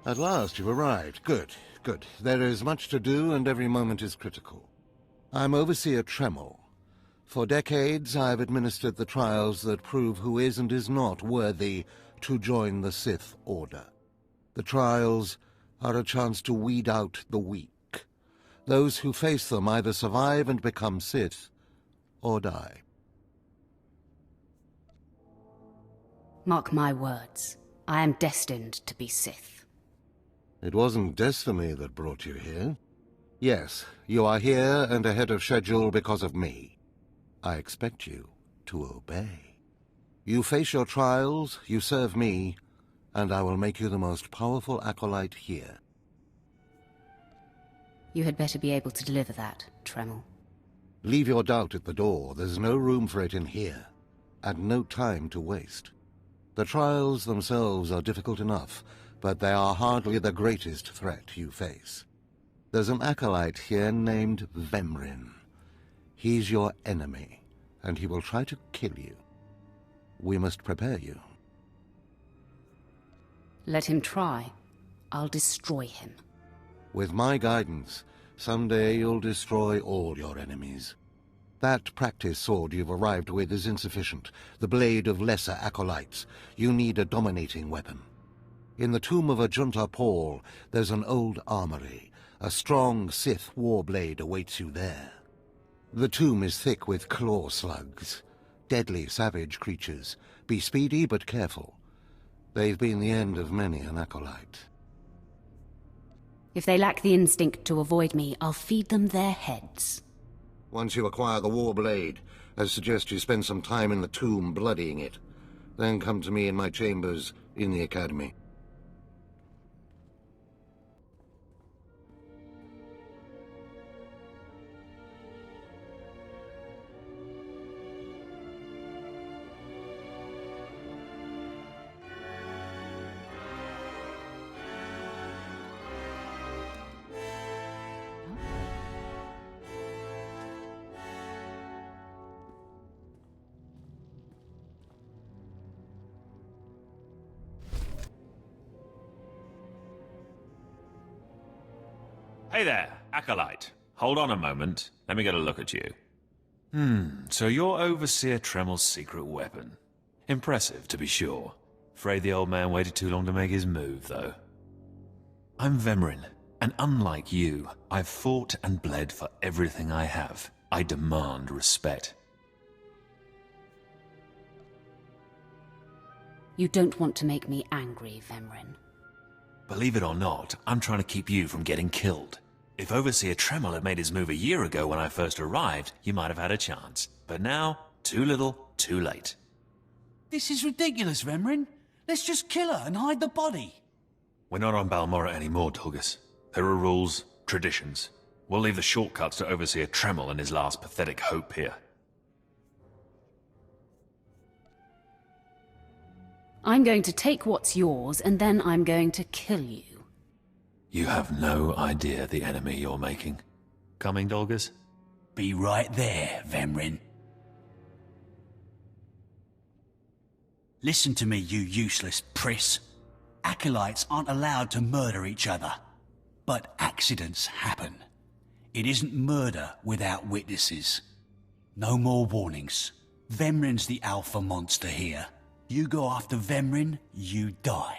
At last you've arrived. Good, good. There is much to do, and every moment is critical. I'm Overseer Tremel. For decades, I've administered the trials that prove who is and is not worthy to join the Sith Order. The trials are a chance to weed out the weak. Those who face them either survive and become Sith, or die. Mark my words. I am destined to be Sith. It wasn't destiny that brought you here. Yes, you are here and ahead of schedule because of me. I expect you to obey. You face your trials, you serve me, and I will make you the most powerful acolyte here. You had better be able to deliver that, Tremel. Leave your doubt at the door. There's no room for it in here, and no time to waste. The trials themselves are difficult enough, but they are hardly the greatest threat you face. There's an acolyte here named Vemrin. He's your enemy, and he will try to kill you. We must prepare you. Let him try. I'll destroy him. With my guidance, someday you'll destroy all your enemies. That practice sword you've arrived with is insufficient. The blade of lesser acolytes. You need a dominating weapon. In the tomb of Ajunta Paul, there's an old armory. A strong Sith warblade awaits you there. The tomb is thick with claw slugs. Deadly, savage creatures. Be speedy but careful. They've been the end of many an acolyte. If they lack the instinct to avoid me, I'll feed them their heads. Once you acquire the warblade, I suggest you spend some time in the tomb bloodying it. Then come to me in my chambers in the Academy. Hey there, Acolyte. Hold on a moment. Let me get a look at you. So you're Overseer Tremel's secret weapon. Impressive, to be sure. Afraid the old man waited too long to make his move, though. I'm Vemrin, and unlike you, I've fought and bled for everything I have. I demand respect. You don't want to make me angry, Vemrin. Believe it or not, I'm trying to keep you from getting killed. If Overseer Tremel had made his move a year ago when I first arrived, you might have had a chance. But now, too little, too late. This is ridiculous, Vemrin. Let's just kill her and hide the body. We're not on Balmorra anymore, Dolgus. There are rules, traditions. We'll leave the shortcuts to Overseer Tremel and his last pathetic hope here. I'm going to take what's yours, and then I'm going to kill you. You have no idea the enemy you're making. Coming, Dolgus? Be right there, Vemrin. Listen to me, you useless priss. Acolytes aren't allowed to murder each other. But accidents happen. It isn't murder without witnesses. No more warnings. Vemrin's the alpha monster here. You go after Vemrin, you die.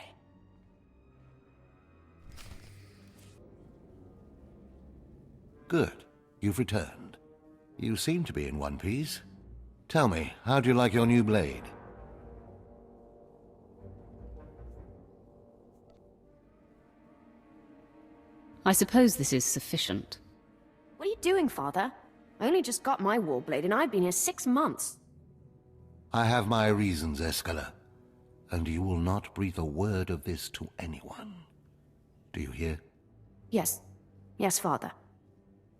Good. You've returned. You seem to be in one piece. Tell me, how do you like your new blade? I suppose this is sufficient. What are you doing, Father? I only just got my warblade and I've been here 6 months. I have my reasons, Escala, and you will not breathe a word of this to anyone. Do you hear? Yes. Yes, Father.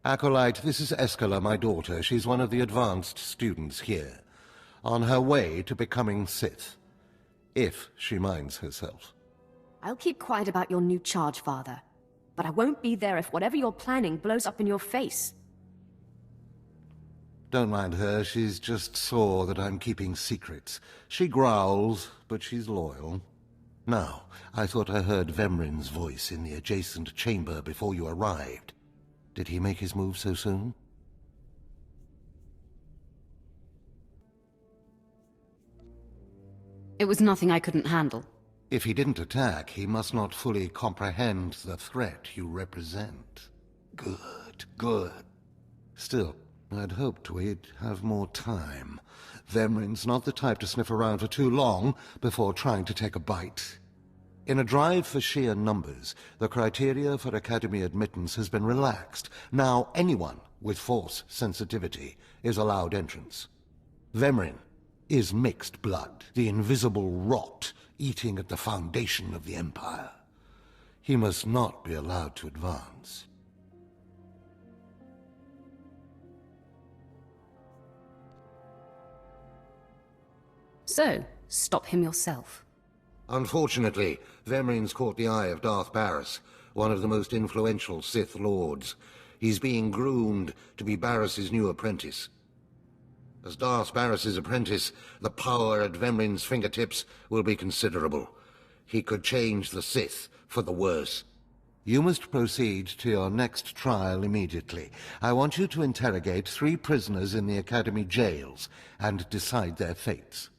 Acolyte, this is Escala, my daughter. She's one of the advanced students here, on her way to becoming Sith, if she minds herself. I'll keep quiet about your new charge, Father. But I won't be there if whatever you're planning blows up in your face. Don't mind her, she's just sore that I'm keeping secrets. She growls, but she's loyal. Now, I thought I heard Vemrin's voice in the adjacent chamber before you arrived. Did he make his move so soon? It was nothing I couldn't handle. If he didn't attack, he must not fully comprehend the threat you represent. Good, good. Still, I'd hoped we'd have more time. Vemrin's not the type to sniff around for too long before trying to take a bite. In a drive for sheer numbers, the criteria for Academy admittance has been relaxed. Now anyone with Force sensitivity is allowed entrance. Vemrin is mixed blood, the invisible rot eating at the foundation of the Empire. He must not be allowed to advance. So, stop him yourself. Unfortunately, Vemrin's caught the eye of Darth Barris, one of the most influential Sith Lords. He's being groomed to be Barris's new apprentice. As Darth Barris's apprentice, the power at Vemrin's fingertips will be considerable. He could change the Sith for the worse. You must proceed to your next trial immediately. I want you to interrogate 3 prisoners in the Academy jails and decide their fates.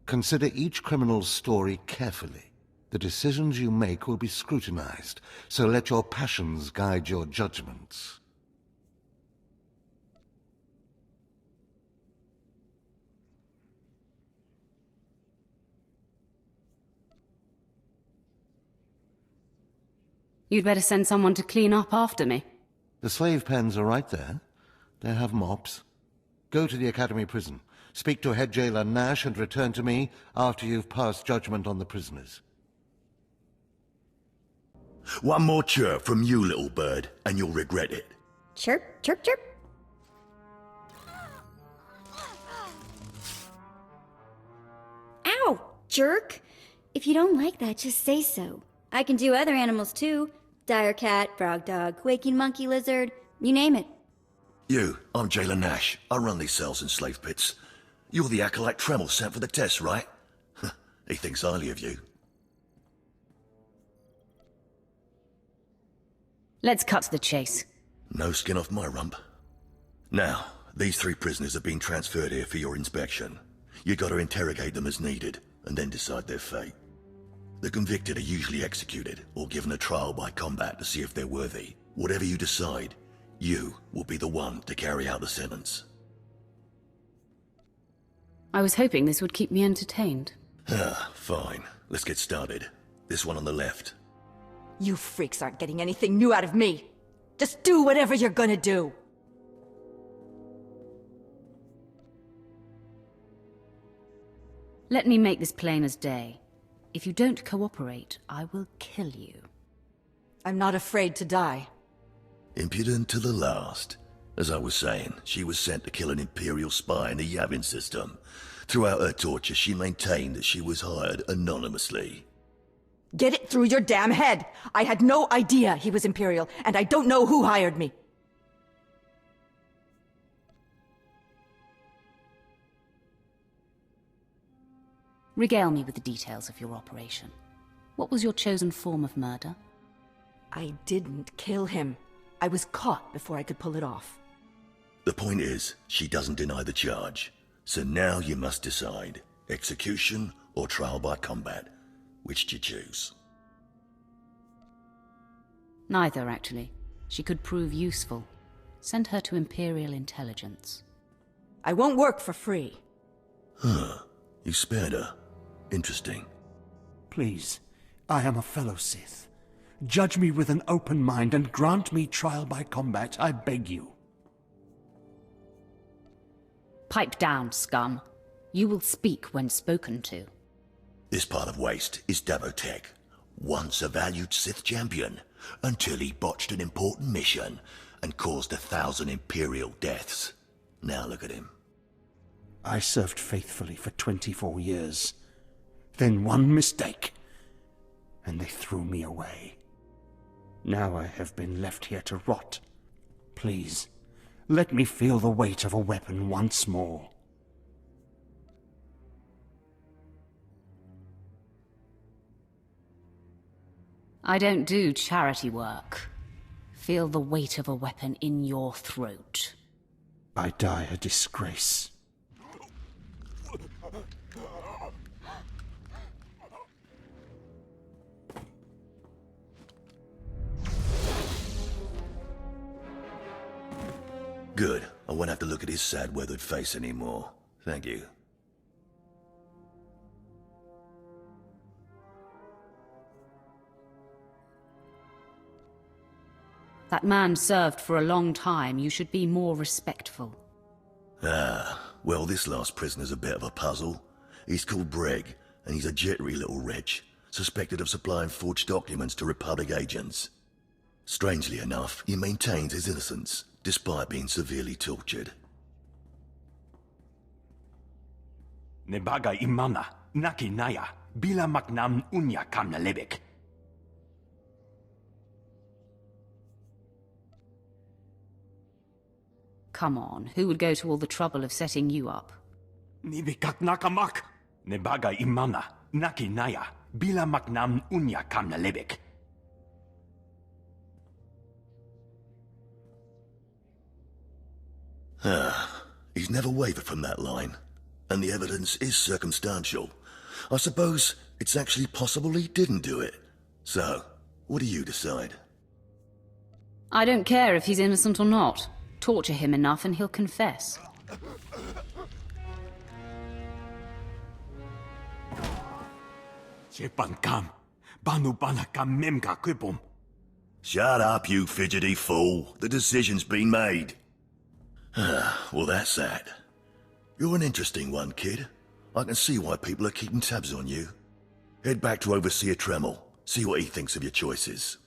Consider each criminal's story carefully. The decisions you make will be scrutinized, so let your passions guide your judgments. You'd better send someone to clean up after me. The slave pens are right there. They have mops. Go to the Academy prison. Speak to head jailer Nash and return to me after you've passed judgment on the prisoners. One more chirp from you, little bird, and you'll regret it. Chirp, chirp, chirp. Ow, jerk! If you don't like that, just say so. I can do other animals too. Dire cat, frog dog, waking monkey lizard, you name it. You, I'm Jailer Nash. I run these cells and slave pits. You're the acolyte Tremel sent for the test, right? He thinks highly of you. Let's cut to the chase. No skin off my rump. Now, these 3 prisoners have been transferred here for your inspection. You gotta interrogate them as needed, and then decide their fate. The convicted are usually executed, or given a trial by combat to see if they're worthy. Whatever you decide, you will be the one to carry out the sentence. I was hoping this would keep me entertained. Fine. Let's get started. This one on the left. You freaks aren't getting anything new out of me. Just do whatever you're gonna do. Let me make this plain as day. If you don't cooperate, I will kill you. I'm not afraid to die. Impudent to the last. As I was saying, she was sent to kill an Imperial spy in the Yavin system. Throughout her torture, she maintained that she was hired anonymously. Get it through your damn head! I had no idea he was Imperial, and I don't know who hired me. Regale me with the details of your operation. What was your chosen form of murder? I didn't kill him. I was caught before I could pull it off. The point is, she doesn't deny the charge. So now you must decide. Execution or trial by combat. Which do you choose? Neither, actually. She could prove useful. Send her to Imperial Intelligence. I won't work for free. You spared her. Interesting. Please, I am a fellow Sith. Judge me with an open mind and grant me trial by combat, I beg you. Pipe down, scum. You will speak when spoken to. This part of Waste is Davotech, once a valued Sith champion, until he botched an important mission and caused 1,000 Imperial deaths. Now look at him. I served faithfully for 24 years. Then one mistake, and they threw me away. Now I have been left here to rot. Please, let me feel the weight of a weapon once more. I don't do charity work. Feel the weight of a weapon in your throat. I die a disgrace. Good. I won't have to look at his sad, weathered face anymore. Thank you. That man served for a long time. You should be more respectful. Well, this last prisoner's a bit of a puzzle. He's called Breg, and he's a jittery little wretch, suspected of supplying forged documents to Republic agents. Strangely enough, he maintains his innocence, despite being severely tortured. Nebaga imana, naki naya, bila maknam unya kamna lebek. Come on, who would go to all the trouble of setting you up? Nibikak nakamak. Nebaga imana, naki naya, bila maknam unya kamna lebek. He's never wavered from that line, and the evidence is circumstantial. I suppose it's actually possible he didn't do it. So, what do you decide? I don't care if he's innocent or not. Torture him enough and he'll confess. Shut up, you fidgety fool. The decision's been made. Well, that's that. You're an interesting one, kid. I can see why people are keeping tabs on you. Head back to Overseer Tremel. See what he thinks of your choices.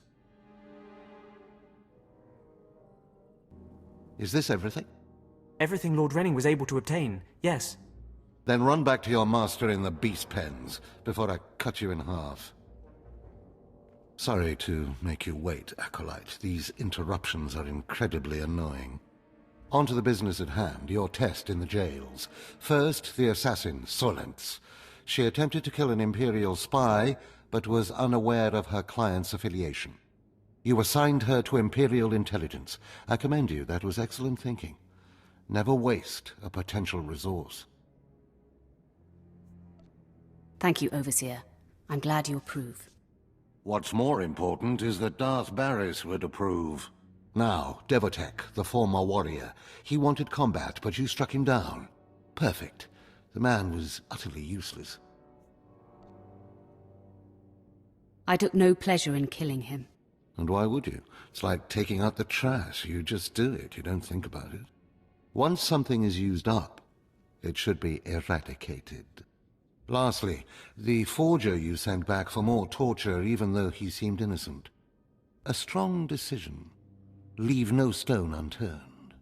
Is this everything? Everything Lord Renning was able to obtain, yes. Then run back to your master in the beast pens before I cut you in half. Sorry to make you wait, Acolyte. These interruptions are incredibly annoying. On to the business at hand, your test in the jails. First, the assassin, Solentz. She attempted to kill an Imperial spy, but was unaware of her client's affiliation. You assigned her to Imperial intelligence. I commend you, that was excellent thinking. Never waste a potential resource. Thank you, Overseer. I'm glad you approve. What's more important is that Darth Barris would approve. Now, Devotech, the former warrior. He wanted combat, but you struck him down. Perfect. The man was utterly useless. I took no pleasure in killing him. And why would you? It's like taking out the trash. You just do it. You don't think about it. Once something is used up, it should be eradicated. Lastly, the forger you sent back for more torture even though he seemed innocent. A strong decision. Leave no stone unturned.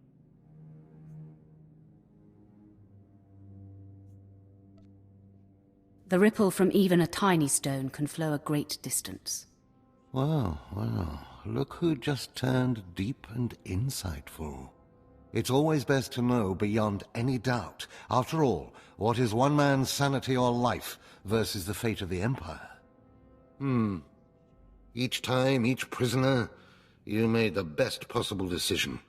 The ripple from even a tiny stone can flow a great distance. Wow, wow. Look who just turned deep and insightful. It's always best to know beyond any doubt. After all, what is one man's sanity or life versus the fate of the Empire? Each time, each prisoner, you made the best possible decision.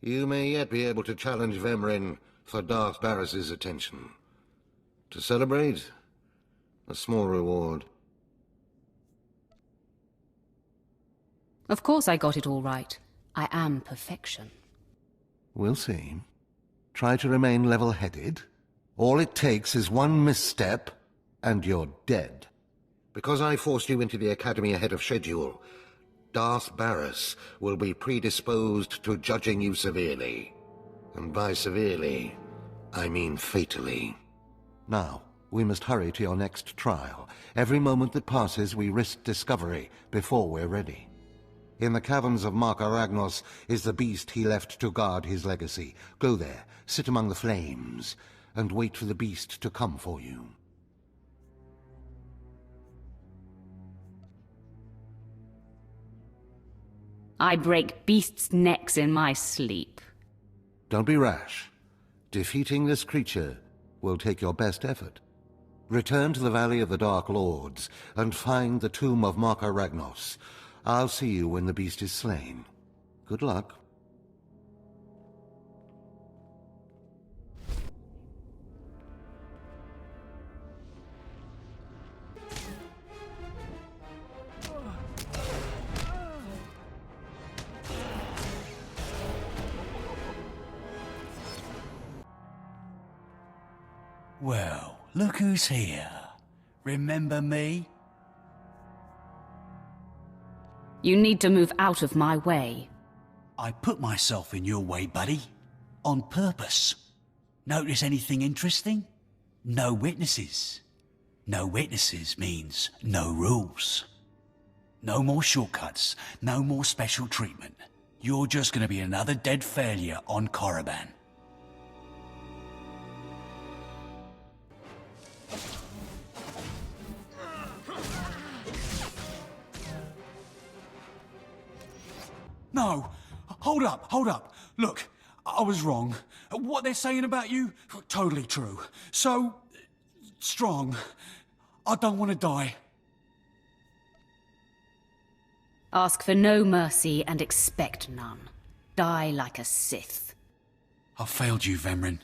You may yet be able to challenge Vemrin for Darth Barris's attention. To celebrate, a small reward. Of course I got it all right. I am perfection. We'll see. Try to remain level-headed. All it takes is one misstep, and you're dead. Because I forced you into the Academy ahead of schedule, Darth Barris will be predisposed to judging you severely. And by severely, I mean fatally. Now, we must hurry to your next trial. Every moment that passes, we risk discovery before we're ready. In the caverns of Mark Aragnos is the beast he left to guard his legacy. Go there, sit among the flames, and wait for the beast to come for you. I break beasts' necks in my sleep. Don't be rash. Defeating this creature will take your best effort. Return to the Valley of the Dark Lords, and find the tomb of Marka Ragnos. I'll see you when the beast is slain. Good luck. Well, look who's here. Remember me? You need to move out of my way. I put myself in your way, buddy. On purpose. Notice anything interesting? No witnesses. No witnesses means no rules. No more shortcuts. No more special treatment. You're just gonna be another dead failure on Korriban. No! Hold up! Look, I was wrong. What they're saying about you, totally true. So, strong. I don't want to die. Ask for no mercy and expect none. Die like a Sith. I failed you, Vemrin.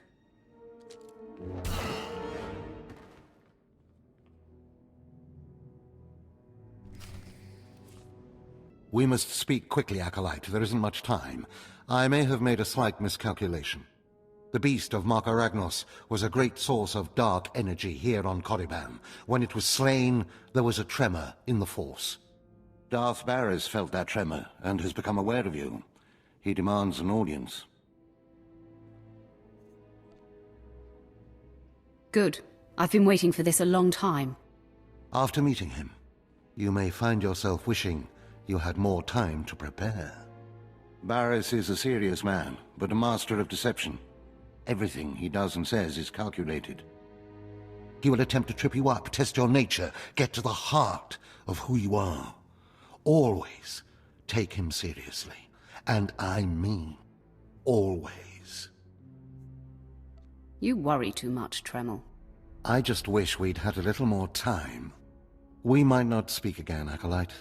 We must speak quickly, Acolyte. There isn't much time. I may have made a slight miscalculation. The beast of Marka Ragnos was a great source of dark energy here on Korriban. When it was slain, there was a tremor in the Force. Darth Barris felt that tremor and has become aware of you. He demands an audience. Good. I've been waiting for this a long time. After meeting him, you may find yourself wishing you had more time to prepare. Barris is a serious man, but a master of deception. Everything he does and says is calculated. He will attempt to trip you up, test your nature, get to the heart of who you are. Always take him seriously. And I mean always. You worry too much, Tremel. I just wish we'd had a little more time. We might not speak again, Acolyte.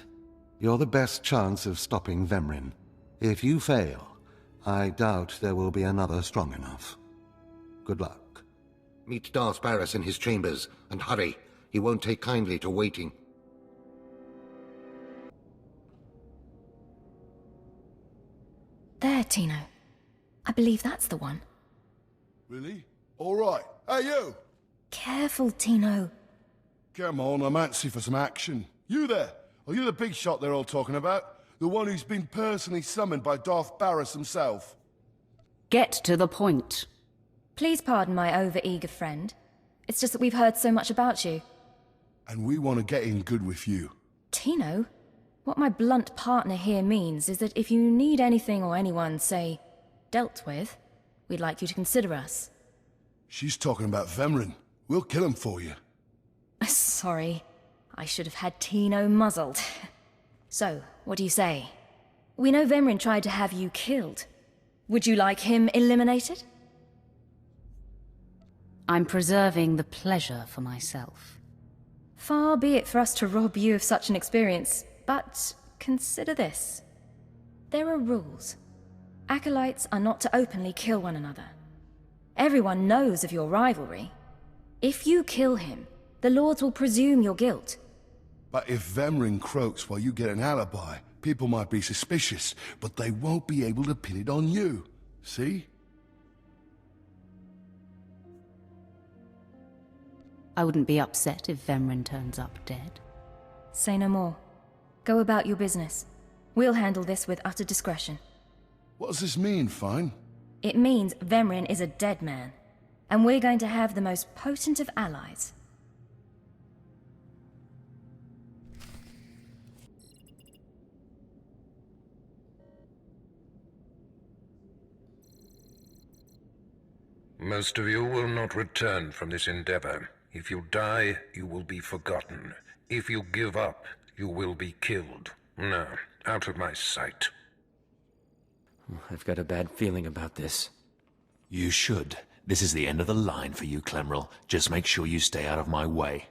You're the best chance of stopping Vemrin. If you fail, I doubt there will be another strong enough. Good luck. Meet Darth Barris in his chambers, and hurry. He won't take kindly to waiting. There, Tino. I believe that's the one. Really? All right. Hey, you! Careful, Tino. Come on, I'm antsy for some action. You there? Are you the big shot they're all talking about? The one who's been personally summoned by Darth Barris himself? Get to the point. Please pardon my over-eager friend. It's just that we've heard so much about you. And we want to get in good with you. Tino? What my blunt partner here means is that if you need anything or anyone, say, dealt with, we'd like you to consider us. She's talking about Vemrin. We'll kill him for you. Sorry. I should have had Tino muzzled. So, what do you say? We know Vemrin tried to have you killed. Would you like him eliminated? I'm preserving the pleasure for myself. Far be it for us to rob you of such an experience, but consider this. There are rules. Acolytes are not to openly kill one another. Everyone knows of your rivalry. If you kill him, the Lords will presume your guilt. But if Vemrin croaks while you get an alibi, people might be suspicious, but they won't be able to pin it on you. See? I wouldn't be upset if Vemrin turns up dead. Say no more. Go about your business. We'll handle this with utter discretion. What does this mean, Fine? It means Vemrin is a dead man, and we're going to have the most potent of allies. Most of you will not return from this endeavor. If you die, you will be forgotten. If you give up, you will be killed. No, out of my sight. I've got a bad feeling about this. You should. This is the end of the line for you, Clemrel. Just make sure you stay out of my way.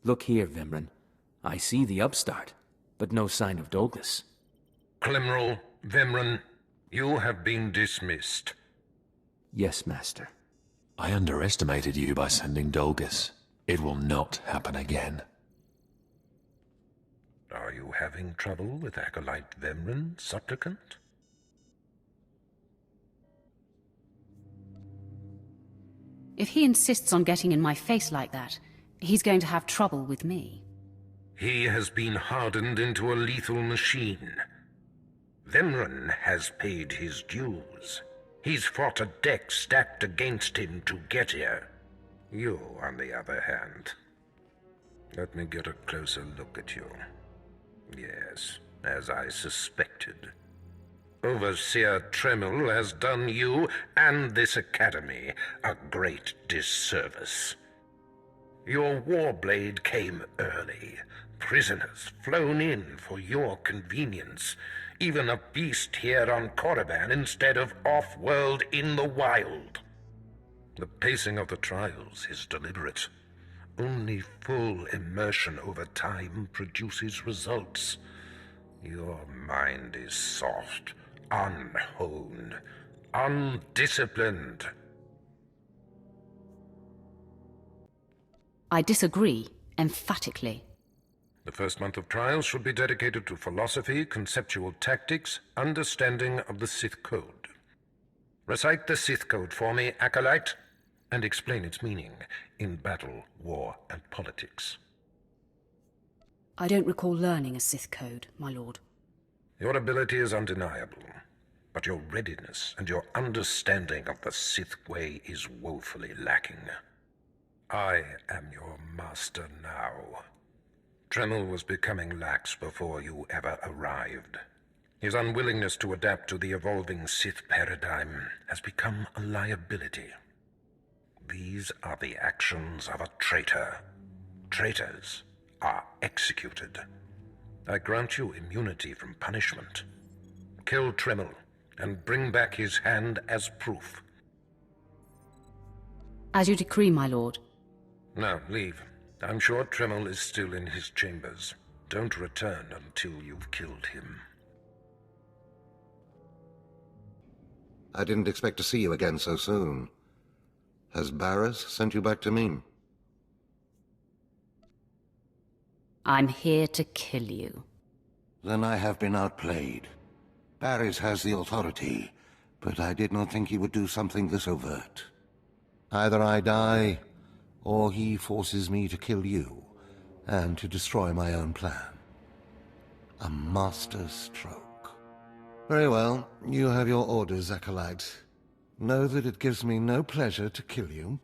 Look here, Vimran. I see the upstart, but no sign of Dolgus. Clemrel, Vimran, you have been dismissed. Yes, Master. I underestimated you by sending Dolgus. It will not happen again. Are you having trouble with Acolyte Vimran, Supplicant? If he insists on getting in my face like that, he's going to have trouble with me. He has been hardened into a lethal machine. Vimran has paid his dues. He's fought a deck stacked against him to get here. You, on the other hand. Let me get a closer look at you. Yes, as I suspected. Overseer Tremel has done you and this academy a great disservice. Your warblade came early. Prisoners flown in for your convenience. Even a beast here on Korriban instead of off-world in the wild. The pacing of the trials is deliberate. Only full immersion over time produces results. Your mind is soft, unhoned, undisciplined. I disagree, emphatically. The first month of trials should be dedicated to philosophy, conceptual tactics, understanding of the Sith Code. Recite the Sith Code for me, Acolyte, and explain its meaning in battle, war, and politics. I don't recall learning a Sith Code, my lord. Your ability is undeniable, but your readiness and your understanding of the Sith way is woefully lacking. I am your master now. Tremel was becoming lax before you ever arrived. His unwillingness to adapt to the evolving Sith paradigm has become a liability. These are the actions of a traitor. Traitors are executed. I grant you immunity from punishment. Kill Tremel and bring back his hand as proof. As you decree, my lord. Now, leave. I'm sure Tremel is still in his chambers. Don't return until you've killed him. I didn't expect to see you again so soon. Has Barris sent you back to me? I'm here to kill you. Then I have been outplayed. Barris has the authority, but I did not think he would do something this overt. Either I die, or he forces me to kill you, and to destroy my own plan. A master stroke. Very well, you have your orders, Acolyte. Know that it gives me no pleasure to kill you.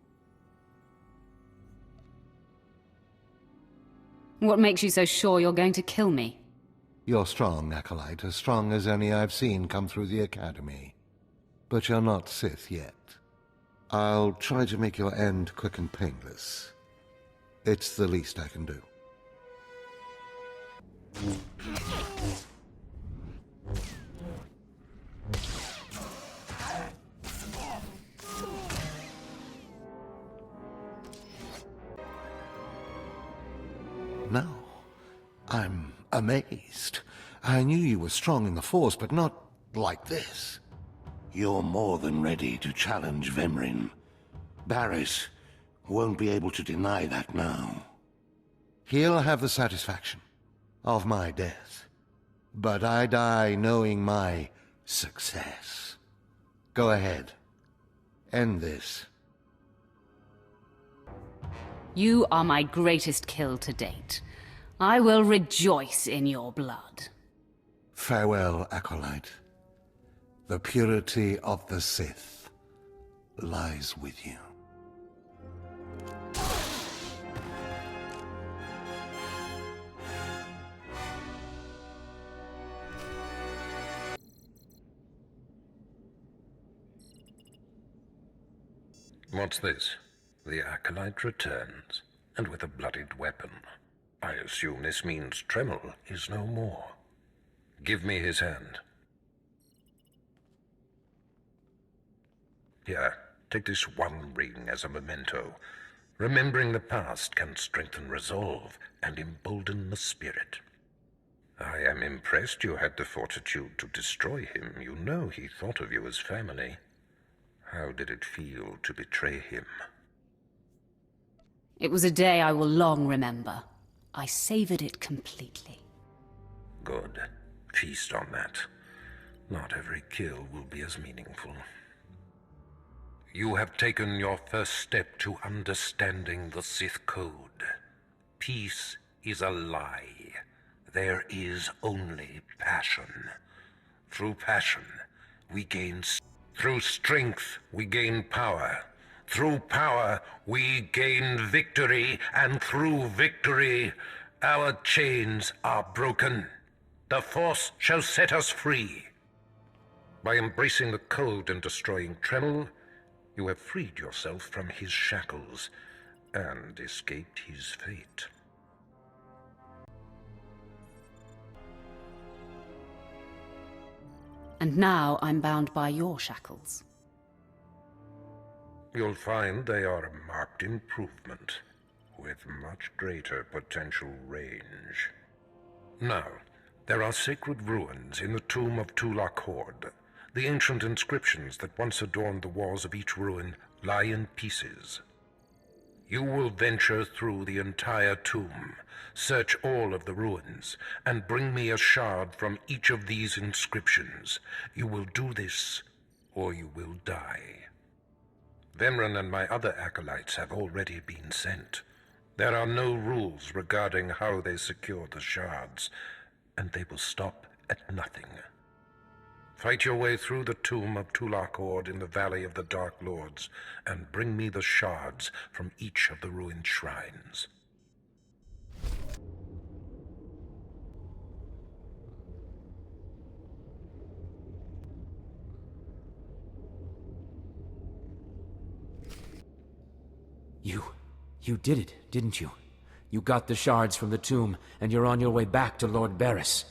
What makes you so sure you're going to kill me? You're strong, Acolyte, as strong as any I've seen come through the Academy. But you're not Sith yet. I'll try to make your end quick and painless. It's the least I can do. Now, I'm amazed. I knew you were strong in the Force, but not like this. You're more than ready to challenge Vimran. Barris won't be able to deny that now. He'll have the satisfaction of my death, but I die knowing my success. Go ahead. End this. You are my greatest kill to date. I will rejoice in your blood. Farewell, Acolyte. The purity of the Sith lies with you. What's this? The Acolyte returns, and with a bloodied weapon. I assume this means Tremel is no more. Give me his hand. Here, take this one ring as a memento. Remembering the past can strengthen resolve and embolden the spirit. I am impressed you had the fortitude to destroy him. You know he thought of you as family. How did it feel to betray him? It was a day I will long remember. I savored it completely. Good. Feast on that. Not every kill will be as meaningful. You have taken your first step to understanding the Sith Code. Peace is a lie. There is only passion. Through passion, we gain through strength, we gain power. Through power, we gain victory, and through victory, our chains are broken. The Force shall set us free. By embracing the Code and destroying Tremel, you have freed yourself from his shackles and escaped his fate. And now I'm bound by your shackles. You'll find they are a marked improvement, with much greater potential range. Now, there are sacred ruins in the tomb of Twi'lek Horde. The ancient inscriptions that once adorned the walls of each ruin lie in pieces. You will venture through the entire tomb, search all of the ruins, and bring me a shard from each of these inscriptions. You will do this, or you will die. Vemran and my other acolytes have already been sent. There are no rules regarding how they secure the shards, and they will stop at nothing. Fight your way through the tomb of Twi'lek Horde in the Valley of the Dark Lords, and bring me the shards from each of the ruined shrines. You did it, didn't you? You got the shards from the tomb, and you're on your way back to Lord Barriss.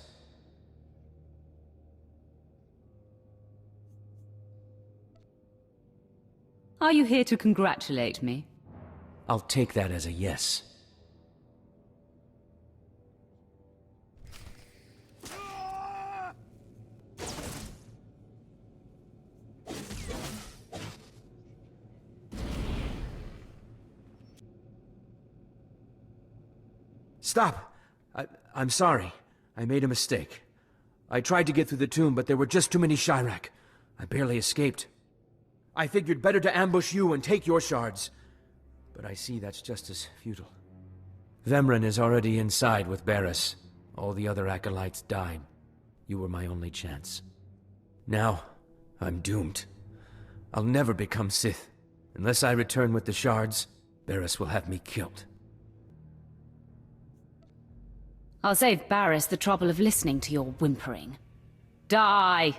Are you here to congratulate me? I'll take that as a yes. Stop! I'm sorry. I made a mistake. I tried to get through the tomb, but there were just too many Chirac. I barely escaped. I figured better to ambush you and take your shards. But I see that's just as futile. Vemran is already inside with Barriss. All the other acolytes died. You were my only chance. Now, I'm doomed. I'll never become Sith. Unless I return with the shards, Barriss will have me killed. I'll save Barriss the trouble of listening to your whimpering. Die!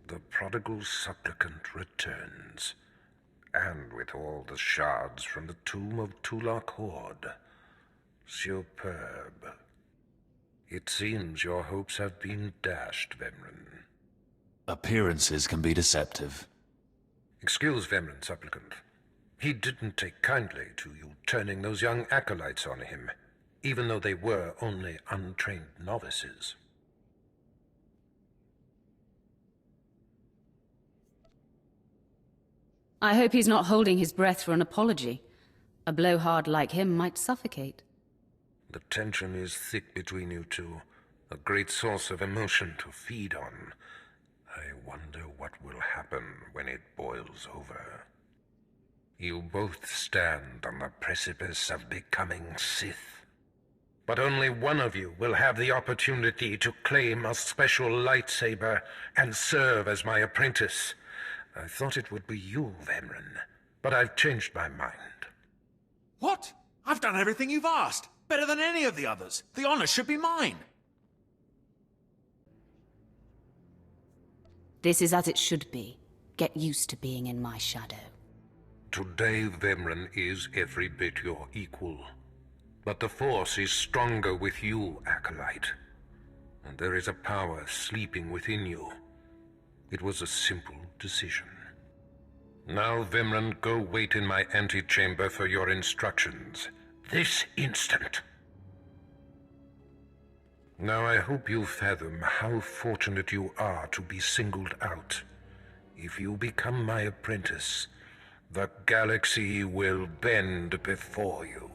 The prodigal supplicant returns, and with all the shards from the tomb of Twi'lek Horde. Superb. It seems your hopes have been dashed, Vemran. Appearances can be deceptive. Excuse Vemran, supplicant. He didn't take kindly to you turning those young acolytes on him, even though they were only untrained novices. I hope he's not holding his breath for an apology. A blowhard like him might suffocate. The tension is thick between you two, a great source of emotion to feed on. I wonder what will happen when it boils over. You both stand on the precipice of becoming Sith. But only one of you will have the opportunity to claim a special lightsaber and serve as my apprentice. I thought it would be you, Vemran, but I've changed my mind. What? I've done everything you've asked. Better than any of the others. The honor should be mine. This is as it should be. Get used to being in my shadow. today Vemren is every bit your equal. But the Force is stronger with you, Acolyte. And there is a power sleeping within you. It was a simple decision. Now, Vemren, go wait in my antechamber for your instructions. This instant. Now, I hope you fathom how fortunate you are to be singled out. If you become my apprentice, the galaxy will bend before you.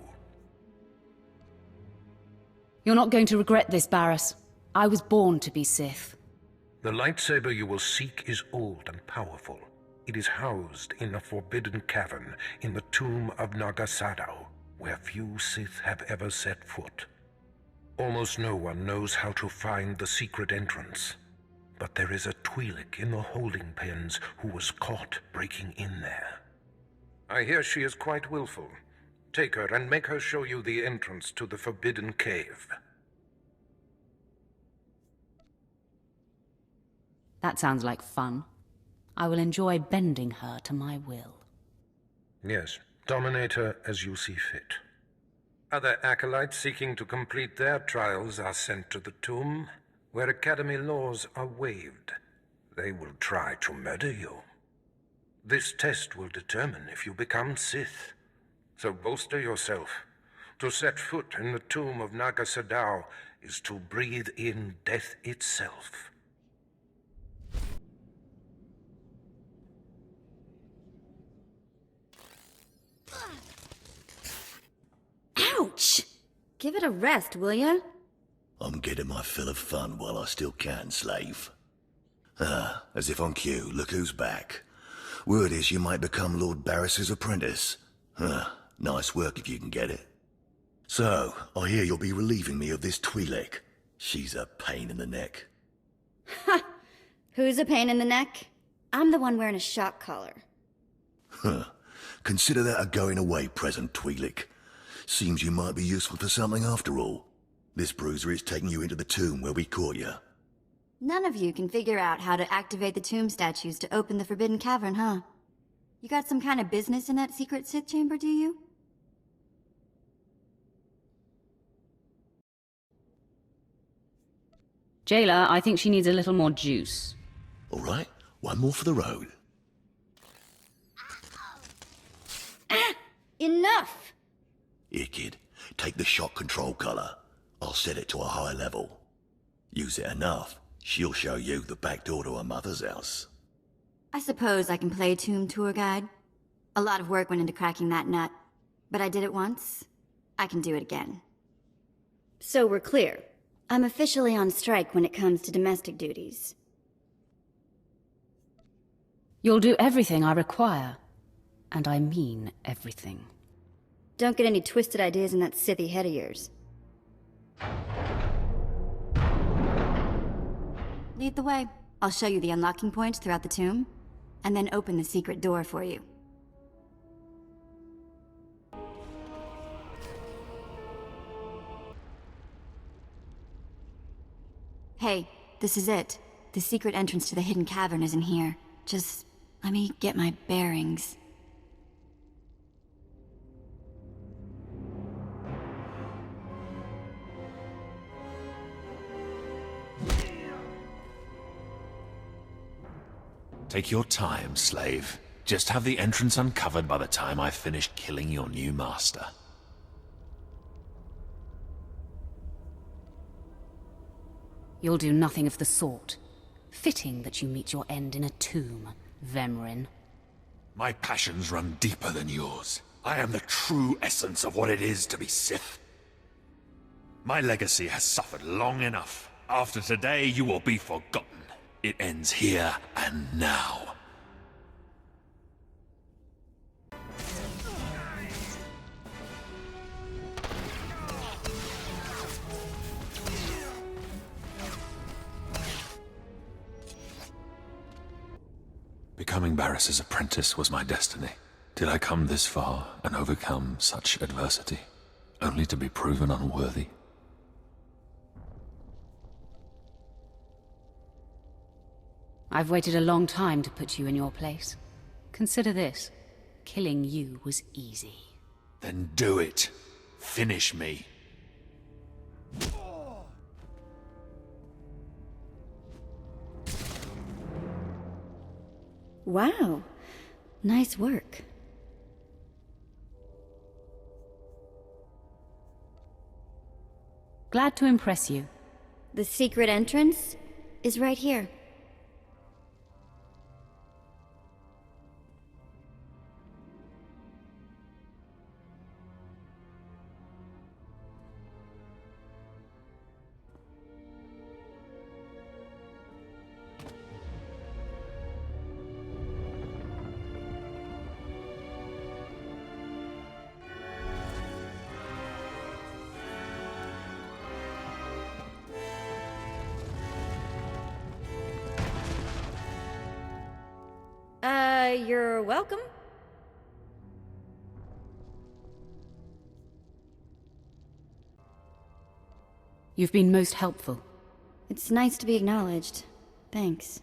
You're not going to regret this, Barriss. I was born to be Sith. The lightsaber you will seek is old and powerful. It is housed in a forbidden cavern in the tomb of Nagasadao, where few Sith have ever set foot. Almost no one knows how to find the secret entrance. But there is a Twi'lek in the holding pens who was caught breaking in there. I hear she is quite willful. Take her and make her show you the entrance to the forbidden cave. That sounds like fun. I will enjoy bending her to my will. Yes, dominate her as you see fit. Other acolytes seeking to complete their trials are sent to the tomb, where Academy laws are waived. They will try to murder you. This test will determine if you become Sith. So bolster yourself. To set foot in the tomb of Nagasadao is to breathe in death itself. Ouch! Give it a rest, will ya? I'm getting my fill of fun while I still can, slave. As if on cue, look who's back. Word is you might become Lord Barriss's apprentice. Nice work if you can get it. So, I hear you'll be relieving me of this Twi'lek. She's a pain in the neck. Ha! Who's a pain in the neck? I'm the one wearing a shock collar. Consider that a going-away present, Twi'lek. Seems you might be useful for something after all. This bruiser is taking you into the tomb where we caught you. None of you can figure out how to activate the tomb statues to open the Forbidden Cavern, huh? You got some kind of business in that secret Sith chamber, do you? Jailer, I think she needs a little more juice. All right, one more for the road. Enough! Here, kid. Take the shock control collar. I'll set it to a high level. Use it enough, she'll show you the back door to her mother's house. I suppose I can play tomb tour guide. A lot of work went into cracking that nut. But I did it once. I can do it again. So we're clear. I'm officially on strike when it comes to domestic duties. You'll do everything I require. And I mean everything. Don't get any twisted ideas in that Sithy head of yours. Lead the way. I'll show you the unlocking points throughout the tomb, and then open the secret door for you. Hey, this is it. The secret entrance to the hidden cavern is in here. Just let me get my bearings. Take your time, slave. Just have the entrance uncovered by the time I finish killing your new master. You'll do nothing of the sort. Fitting that you meet your end in a tomb, Vemren. My passions run deeper than yours. I am the true essence of what it is to be Sith. My legacy has suffered long enough. After today, you will be forgotten. It ends here and now. Becoming Barriss's apprentice was my destiny. Did I come this far and overcome such adversity, only to be proven unworthy? I've waited a long time to put you in your place. Consider this. Killing you was easy. Then do it. Finish me. Wow. Nice work. Glad to impress you. The secret entrance is right here. You're welcome. You've been most helpful. It's nice to be acknowledged. Thanks.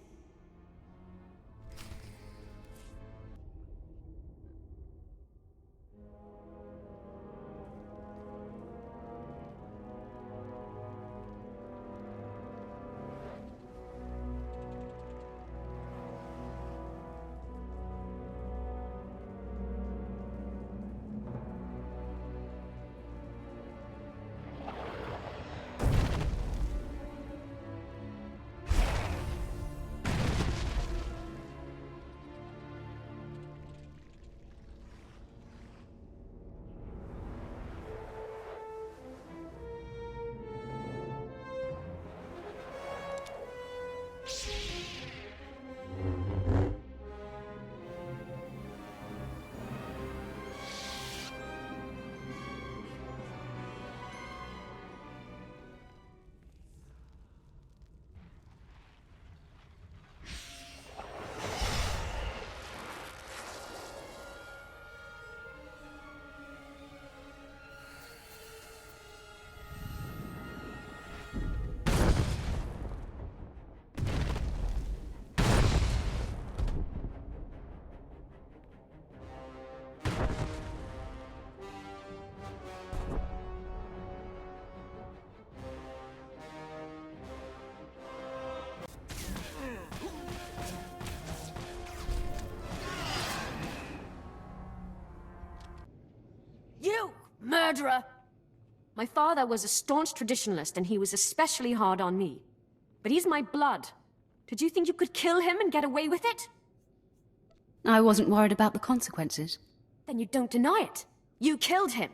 You murderer! My father was a staunch traditionalist, and he was especially hard on me. But he's my blood. Did you think you could kill him and get away with it? I wasn't worried about the consequences. Then you don't deny it. You killed him.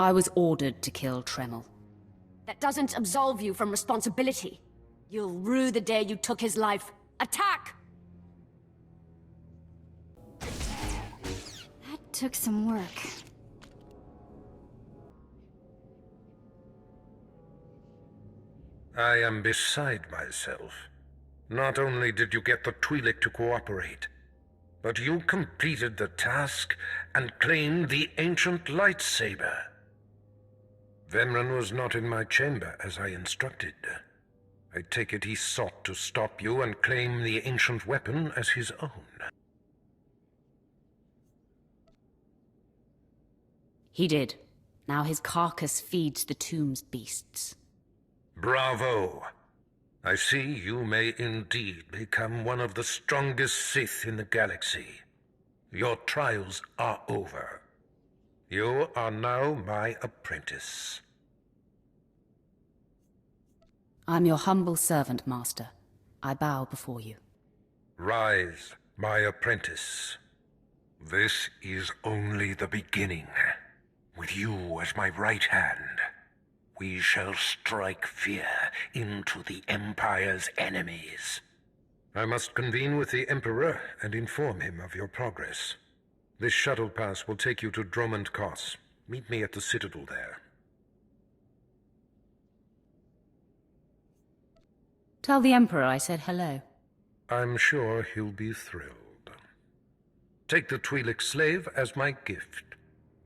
I was ordered to kill Tremel. That doesn't absolve you from responsibility. You'll rue the day you took his life. Attack! That took some work. I am beside myself. Not only did you get the Twi'lek to cooperate, but you completed the task and claimed the ancient lightsaber. Vemran was not in my chamber as I instructed. I take it he sought to stop you and claim the ancient weapon as his own. He did. Now his carcass feeds the tomb's beasts. Bravo! I see you may indeed become one of the strongest Sith in the galaxy. Your trials are over. You are now my apprentice. I'm your humble servant, Master. I bow before you. Rise, my apprentice. This is only the beginning. With you as my right hand, we shall strike fear into the Empire's enemies. I must convene with the Emperor and inform him of your progress. This shuttle pass will take you to Dromund Kos. Meet me at the Citadel there. Tell the Emperor I said hello. I'm sure he'll be thrilled. Take the Twi'lek slave as my gift.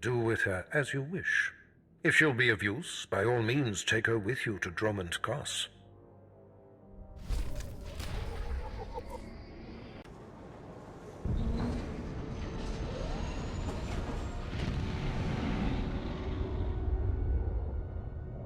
Do with her as you wish. If she'll be of use, by all means take her with you to Dromund Kos.